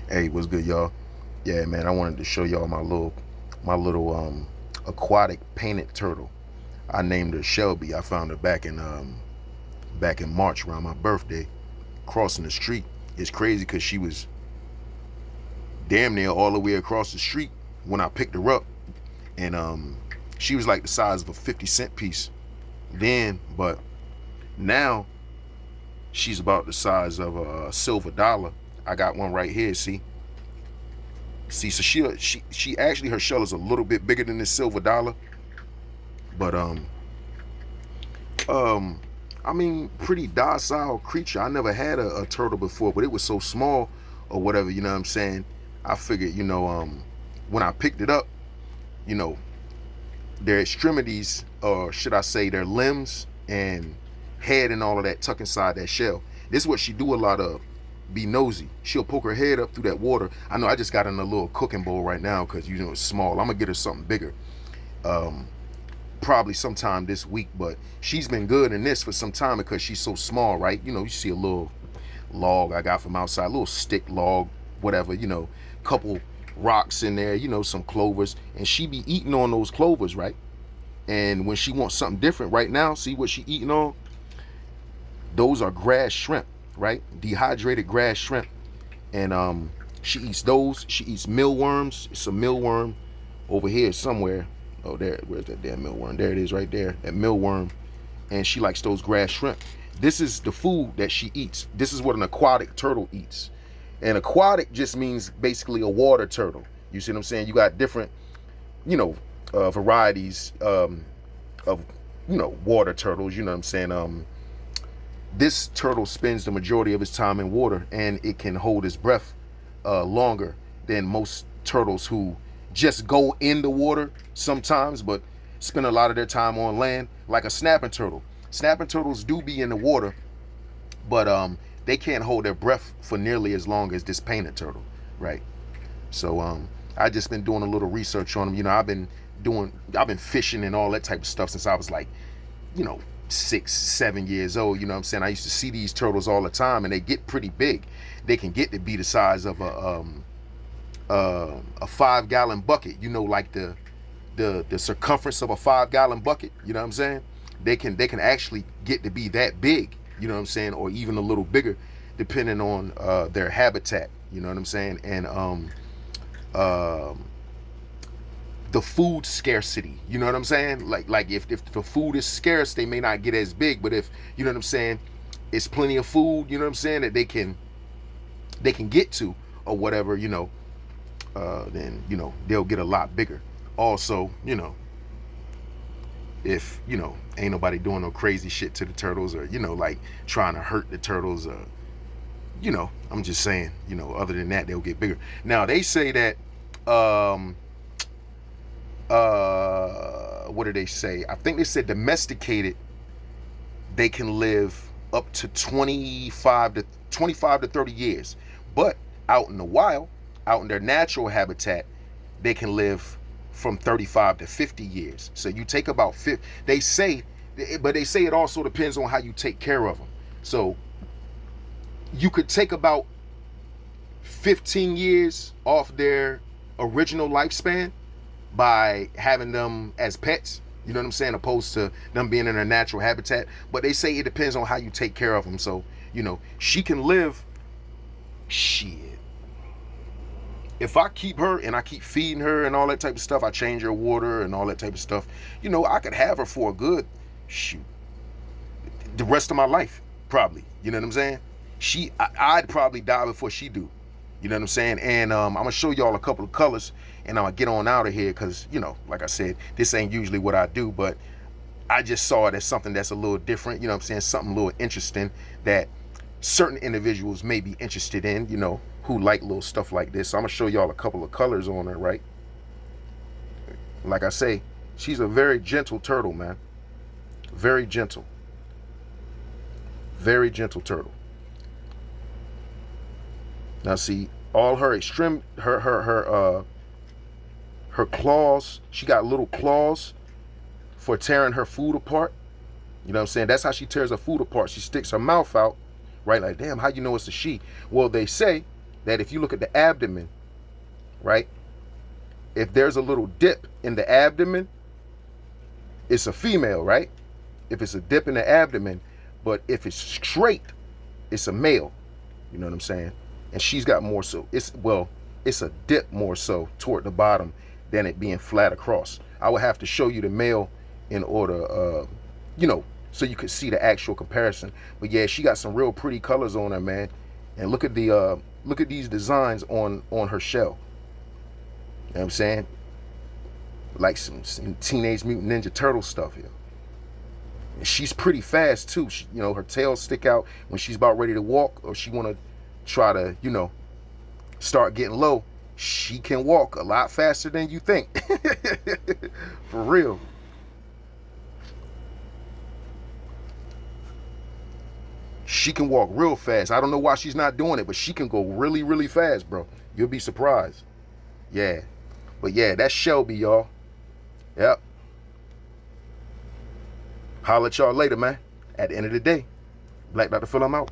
Hey, what's good, y'all? Yeah, man, I wanted to show y'all my little aquatic painted turtle. I named her Shelby. I found her back in March around my birthday, crossing the street. It's crazy because she was damn near all the way across the street when I picked her up, and she was like the size of a 50-cent piece then, but now she's about the size of a silver dollar. I got one right here. See, so she actually her shell is a little bit bigger than this silver dollar, but um, I mean, pretty docile creature. I never had a turtle before, but it was so small or whatever. You know what I'm saying? I figured, when I picked it up, you know, their extremities, or should I say, their limbs and head and all of that, tuck inside that shell. This is what she do a lot of. Be nosy. She'll poke her head up through that water. I know I just got in a little cooking bowl right now because it's small. I'm gonna get her something bigger. Um, Probably sometime this week, but she's been good in this for some time because she's so small, right? You see a little log I got from outside, a little stick log, whatever, couple rocks in there, some clovers, and she be eating on those clovers, right? And when she wants something different right now, see what she eating on? Those are grass shrimp, right? Dehydrated grass shrimp. And she eats those. She eats mealworms. It's a mealworm over here somewhere. Oh, there. Where's that damn mealworm? There it is right there. That mealworm. And she likes those grass shrimp. This is the food that she eats. This is what an aquatic turtle eats. And aquatic just means basically a water turtle. You see what I'm saying? You got different, varieties of, water turtles. You know what I'm saying? This turtle spends the majority of its time in water, and it can hold its breath longer than most turtles who just go in the water sometimes, but spend a lot of their time on land, like a snapping turtle. Snapping turtles do be in the water, but they can't hold their breath for nearly as long as this painted turtle, right? So I just been doing a little research on them. I've been fishing and all that type of stuff since I was like, you know, 6, 7 years old. You know what I'm saying? I used to see these turtles all the time, and they get pretty big. They can get to be the size of a 5-gallon bucket. Like the circumference of a 5-gallon bucket. You know what I'm saying? They can actually get to be that big. You know what I'm saying? Or even a little bigger, depending on their habitat. You know what I'm saying? And the food scarcity. You know what I'm saying? Like if the food is scarce, they may not get as big. But if you know what I'm saying, it's plenty of food. You know what I'm saying, that they can get to or whatever. Then they'll get a lot bigger. Also, if ain't nobody doing no crazy shit to the turtles, or like trying to hurt the turtles, or I'm just saying, other than that, they'll get bigger. Now they say that what did they say? I think they said domesticated, they can live up to 25 to 30 years. But out in the wild, out in their natural habitat, they can live from 35 to 50 years. So you take about 50, but they say it also depends on how you take care of them. So you could take about 15 years off their original lifespan by having them as pets, you know what I'm saying, opposed to them being in their natural habitat. But they say it depends on how you take care of them. So, she can live, shit. If I keep her and I keep feeding her and all that type of stuff, I change her water and all that type of stuff, I could have her for a good, shoot, the rest of my life, probably. You know what I'm saying? I'd probably die before she do. You know what I'm saying? And I'm gonna show y'all a couple of colors, and I'm gonna get on out of here because like I said, this ain't usually what I do, but I just saw it as something that's a little different. You know what I'm saying? Something a little interesting that certain individuals may be interested in. Who like little stuff like this. So I'm gonna show y'all a couple of colors on her, right? Like I say, she's a very gentle turtle, man. Very gentle. Very gentle turtle. Now see, all her her claws, she got little claws for tearing her food apart. You know what I'm saying? That's how she tears her food apart. She sticks her mouth out, right? Like, damn, how you know it's a she? Well, they say that if you look at the abdomen, right? If there's a little dip in the abdomen, it's a female, right? If it's a dip in the abdomen, but if it's straight, it's a male. You know what I'm saying? And she's got more so. It's a dip more so toward the bottom than it being flat across. I would have to show you the male in order, so you could see the actual comparison. But yeah, she got some real pretty colors on her, man. And look at these designs on her shell. You know what I'm saying? Like some Teenage Mutant Ninja Turtle stuff here. And she's pretty fast too. Her tail stick out when she's about ready to walk, or she want to try to, start getting low. She can walk a lot faster than you think. For real. She can walk real fast. I don't know why she's not doing it, but she can go really, really fast, bro. You'll be surprised. Yeah. But yeah, that's Shelby, y'all. Yep. Holla at y'all later, man. At the end of the day, Black Dr. Phil, I'm out.